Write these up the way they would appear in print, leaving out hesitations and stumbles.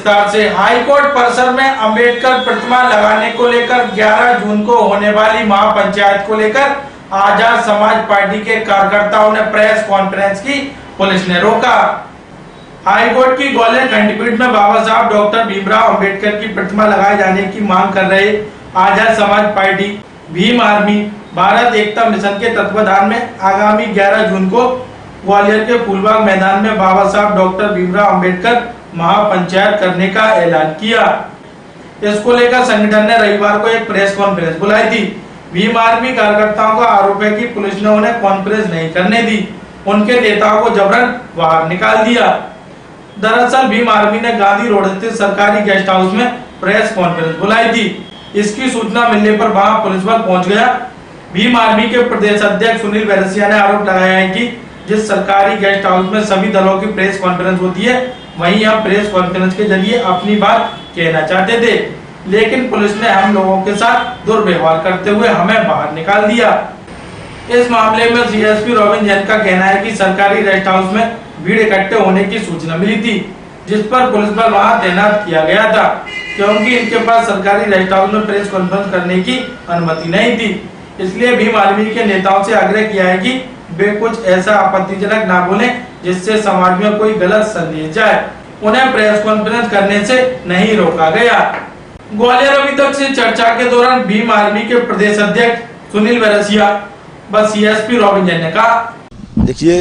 विस्तार से। हाईकोर्ट परिसर में अंबेडकर प्रतिमा लगाने को लेकर 11 जून को होने वाली महापंचायत को लेकर आजाद समाज पार्टी के कार्यकर्ताओं ने प्रेस कॉन्फ्रेंस की, पुलिस ने रोका। हाईकोर्ट की ग्वालियर खंडपीठ में बाबा साहब डॉक्टर भीमराव अंबेडकर की प्रतिमा लगाए जाने की मांग कर रहे आजाद समाज पार्टी भीम आर्मी भारत एकता मिशन के तत्वाधान में आगामी 11 जून को ग्वालियर के फूलबाग मैदान में बाबा साहब डॉक्टर भीमराव अंबेडकर महापंचायत करने का ऐलान किया। इसको लेकर संगठन ने रविवार को एक प्रेस कॉन्फ्रेंस बुलाई थी। भीम आर्मी कार्यकर्ताओं का आरोप है कि पुलिस ने उन्हें कॉन्फ्रेंस नहीं करने दी, उनके नेताओं को जबरन बाहर निकाल दिया। दरअसल भीम आर्मी ने गांधी रोड स्थित सरकारी गेस्ट हाउस में प्रेस कॉन्फ्रेंस बुलाई थी। इसकी सूचना मिलने पर वहां पुलिस बल पहुंच गया। भीम आर्मी के प्रदेश अध्यक्ष सुनील बैरसिया ने आरोप लगाया है कि जिस सरकारी गेस्ट हाउस में सभी दलों की प्रेस कॉन्फ्रेंस होती है, वहीं हम प्रेस कॉन्फ्रेंस के जरिए अपनी बात कहना चाहते थे, लेकिन पुलिस ने हम लोगों के साथ दुर्व्यवहार करते हुए हमें बाहर निकाल दिया। इस मामले में सीएसपी रॉबिन जैन का कहना है कि सरकारी गेस्ट हाउस में भीड़ इकट्ठे होने की सूचना मिली थी, जिस पर पुलिस बल वहां तैनात किया गया था, क्योंकि इनके पास सरकारी गेस्ट हाउस में प्रेस कॉन्फ्रेंस करने की अनुमति नहीं थी। इसलिए भीम आर्मी के नेताओं से आग्रह किया है कि वे कुछ ऐसा आपत्तिजनक ना बोले जिससे समाज में कोई गलत संदेश जाए। उन्हें प्रेस कॉन्फ्रेंस करने से नहीं रोका गया। ग्वालियर अभी तक से चर्चा के दौरान भीम आर्मी के प्रदेश अध्यक्ष सुनील बैरसिया व सीएसपी रॉबिन जैन ने कहा, देखिए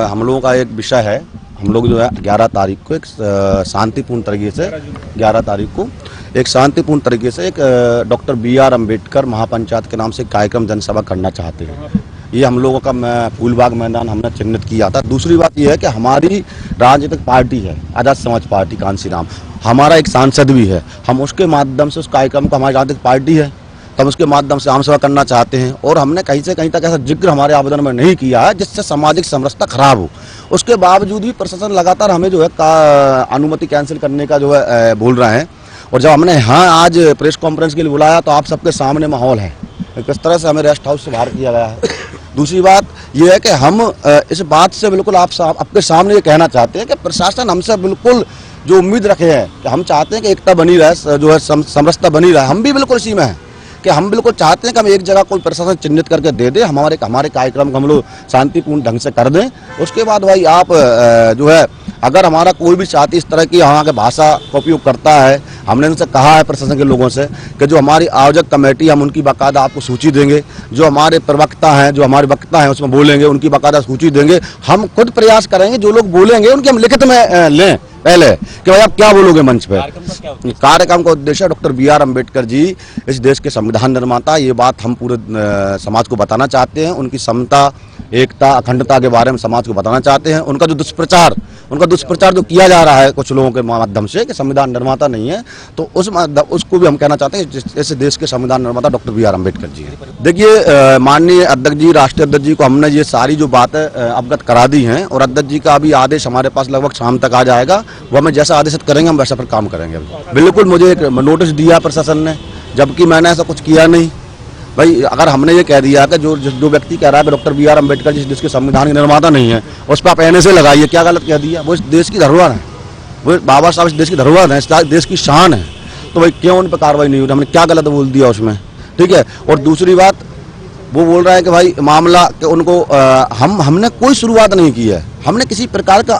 हम लोगों का एक विषय है, हम लोग जो है 11 तारीख को एक शांतिपूर्ण तरीके से 11 तारीख को एक शांतिपूर्ण तरीके से एक डॉक्टर BR अम्बेडकर महापंचायत के नाम से कार्यक्रम जनसभा करना चाहते हैं। ये हम लोगों का फूलबाग मैदान हमने चिन्हित किया था। दूसरी बात यह है कि हमारी राजनीतिक पार्टी है आजाद समाज पार्टी कांसीराम, हमारा एक सांसद भी है। हम उसके माध्यम से उस कार्यक्रम का, हमारी राजनीतिक पार्टी है, हम उसके माध्यम से आम सभा करना चाहते हैं और हमने कहीं से कहीं तक ऐसा जिक्र हमारे आवेदन में नहीं किया है जिससे सामाजिक समरसता खराब हो। उसके बावजूद भी प्रशासन लगातार हमें जो है अनुमति कैंसिल करने का जो है बोल रहे हैं। और जब हमने आज प्रेस कॉन्फ्रेंस के लिए बुलाया तो आप सबके सामने माहौल है, किस तरह से हमें रेस्ट हाउस से बाहर किया गया है। दूसरी बात यह है कि हम इस बात से बिल्कुल आपके सामने ये कहना चाहते हैं कि प्रशासन हमसे बिल्कुल जो उम्मीद रखे हैं कि हम चाहते हैं कि एकता बनी रहे, जो है समरसता बनी रहे, हम भी बिल्कुल इसी में हैं कि हम बिल्कुल चाहते हैं कि हम एक जगह कोई प्रशासन चिन्हित करके दे दे, हमारे कार्यक्रम को हम लोग शांतिपूर्ण ढंग से कर दें। उसके बाद भाई आप जो है अगर हमारा कोई भी साथी इस तरह की यहाँ के भाषा का उपयोग करता है, हमने उनसे कहा है प्रशासन के लोगों से कि जो हमारी आयोजक कमेटी, हम उनकी बाकायदा आपको सूची देंगे, जो हमारे प्रवक्ता हैं, जो हमारे वक्ता हैं उसमें बोलेंगे, उनकी बाकायदा सूची देंगे। हम खुद प्रयास करेंगे, जो लोग बोलेंगे उनके हम लिखित में लें पहले कि भाई आप क्या बोलोगे मंच पे। कार्यक्रम का उद्देश्य डॉक्टर BR अम्बेडकर जी इस देश के संविधान निर्माता, ये बात हम पूरे समाज को बताना चाहते हैं। उनकी समता, एकता, अखंडता के बारे में समाज को बताना चाहते हैं। उनका दुष्प्रचार जो किया जा रहा है कुछ लोगों के माध्यम से कि संविधान निर्माता नहीं है, तो उसको भी हम कहना चाहते हैं जैसे देश के संविधान निर्माता डॉक्टर BR अम्बेडकर जी है। देखिए माननीय अध्यक्ष जी, राष्ट्रीय अध्यक्ष जी को हमने ये सारी जो बातें अवगत करा दी हैं और अध्यक्ष जी का अभी आदेश हमारे पास लगभग शाम तक आ जाएगा। वो हमें जैसा आदेशित करेंगे हम वैसा फिर काम करेंगे। बिल्कुल मुझे एक नोटिस दिया प्रशासन ने, जबकि मैंने ऐसा कुछ किया नहीं। भाई अगर हमने ये कह दिया कि जो व्यक्ति कह रहा है कि डॉक्टर BR अम्बेडकर जिस देश के संविधान के निर्माता नहीं है, उस पर आप NA लगाइए, क्या गलत कह दिया? वो इस देश की धरोहर है, वो बाबा साहब इस देश की धरोहर है, इस देश की शान है, तो भाई क्यों उन पर कार्रवाई नहीं हुई? हमने क्या गलत बोल दिया उसमें? ठीक है। और दूसरी बात वो बोल रहा है कि भाई मामला कि उनको हमने कोई शुरुआत नहीं की है, हमने किसी प्रकार का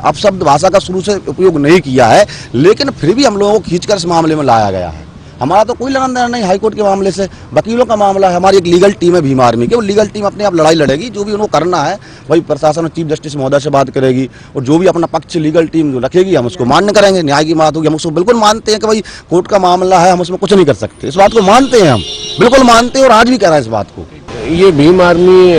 अपशब्द भाषा का शुरू से उपयोग नहीं किया है, लेकिन फिर भी हम लोगों को खींचकर इस मामले में लाया गया है। हमारा तो कोई लेना देना नहीं हाईकोर्ट के मामले से, वकीलों का मामला है। हमारी एक लीगल टीम है भीम आर्मी की, वो लीगल टीम अपने आप लड़ाई लड़ेगी, जो भी उनको करना है भाई प्रशासन और चीफ जस्टिस महोदय से बात करेगी और जो भी अपना पक्ष लीगल टीम जो रखेगी हम उसको मान्य करेंगे। न्याय की बात होगी, हम उसको बिल्कुल मानते हैं कि भाई कोर्ट का मामला है, हम उसमें कुछ नहीं कर सकते, इस बात को मानते हैं, हम बिल्कुल मानते हैं और आज भी कह रहे हैं इस बात को। ये भीम आर्मी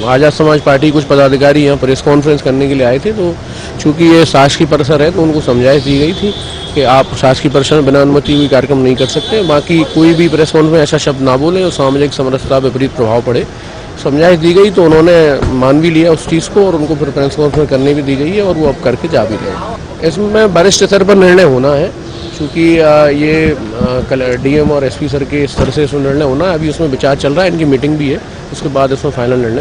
आजाद समाज पार्टी कुछ पदाधिकारी यहाँ प्रेस कॉन्फ्रेंस करने के लिए आए थे, तो चूंकि ये शासकीय परिसर है तो उनको समझाइश दी गई थी कि आप शासकीय परिसर में बिना अनुमति हुई कार्यक्रम नहीं कर सकते। बाकी कोई भी प्रेस कॉन्फ्रेंस में ऐसा शब्द ना बोले और सामाजिक समरसता विपरीत प्रभाव पड़े, समझाइश दी गई तो उन्होंने मान भी लिया उस चीज़ को और उनको फिर प्रेस कॉन्फ्रेंस करने भी दी गई है और वो अब करके जा भी रहे हैं। इसमें वरिष्ठ स्तर पर निर्णय होना है, चूँकि ये DM और SP सर के स्तर से निर्णय होना है। अभी उसमें विचार चल रहा है, इनकी मीटिंग भी है, उसके बाद इसमें फाइनल निर्णय